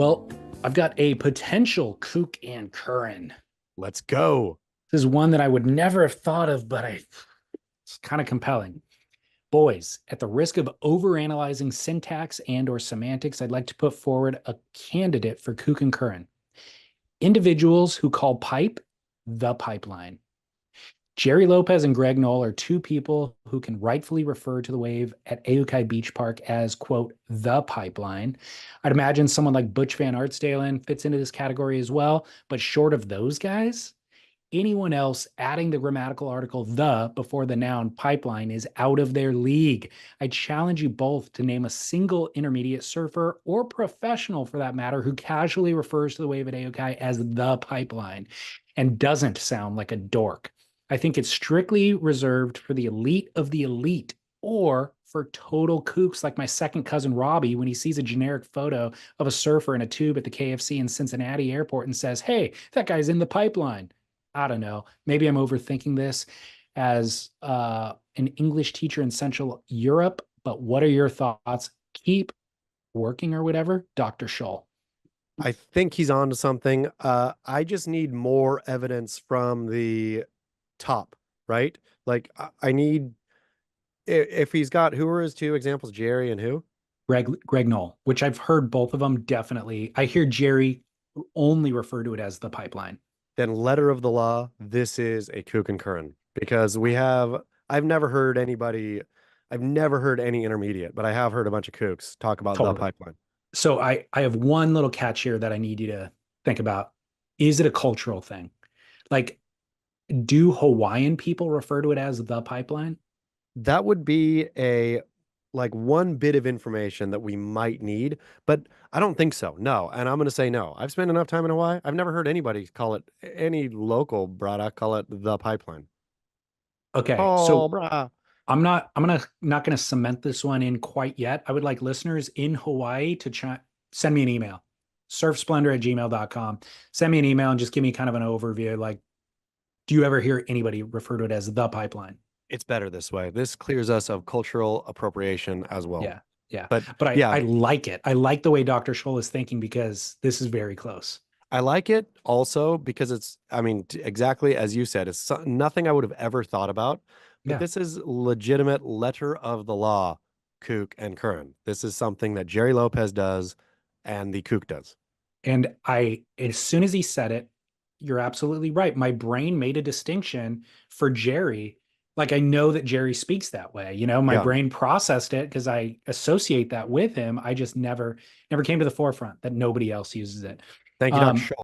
Well, I've got a potential Kook and Curren. Let's go. This is one that I would never have thought of, but it's kind of compelling. Boys, at the risk of overanalyzing syntax and or semantics, I'd like to put forward a candidate for Kook and Curren. Individuals who call pipe the pipeline. Gerry Lopez and Greg Noll are two people who can rightfully refer to the wave at Ehukai Beach Park as, quote, the pipeline. I'd imagine someone like Butch Van Artsdalen fits into this category as well, but short of those guys, anyone else adding the grammatical article the before the noun pipeline is out of their league. I challenge you both to name a single intermediate surfer or professional for that matter who casually refers to the wave at Ehukai as the pipeline and doesn't sound like a dork. I think it's strictly reserved for the elite of the elite or for total kooks like my second cousin Robbie when he sees a generic photo of a surfer in a tube at the KFC in Cincinnati airport and says, hey, that guy's in the pipeline. I don't know. Maybe I'm overthinking this as an English teacher in Central Europe, but what are your thoughts? Keep working or whatever, Dr. Scholl. I think he's on to something. I just need more evidence from the top, right? Like I need if he's got who are his two examples, Gerry and who? Greg Noll, which I've heard both of them definitely. I hear Gerry only refer to it as the pipeline. Then letter of the law, this is a kook and Curren because I've never heard anybody, I've never heard any intermediate, but I have heard a bunch of kooks talk about the Totally. pipeline. So I have one little catch here that I need you to think about. Is it a cultural thing? Like, do Hawaiian people refer to it as the pipeline? That would be a like one bit of information that we might need, but I don't think so. No. And I'm going to say no. I've spent enough time in Hawaii. I've never heard anybody call it any local brada call it the pipeline. Okay, Oh, so brah. I'm not gonna cement this one in quite yet. I would like listeners in Hawaii to send me an email, surfsplendor@gmail.com. Send me an email and just give me kind of an overview. Like, do you ever hear anybody refer to it as the pipeline? It's better this way. This clears us of cultural appropriation as well. Yeah, yeah. But But yeah, I like it. I like the way Dr. Scholl is thinking because this is very close. I like it also because it's, I mean, exactly as you said, it's nothing I would have ever thought about. But Yeah. this is legitimate letter of the law, kook and Curren. This is something that Gerry Lopez does and the kook does. And as soon as he said it, you're absolutely right. My brain made a distinction for Gerry. Like I know that Gerry speaks that way. My Yeah. brain processed it because I associate that with him. I just never came to the forefront that nobody else uses it. Thank you, Dr. Um, Shaw.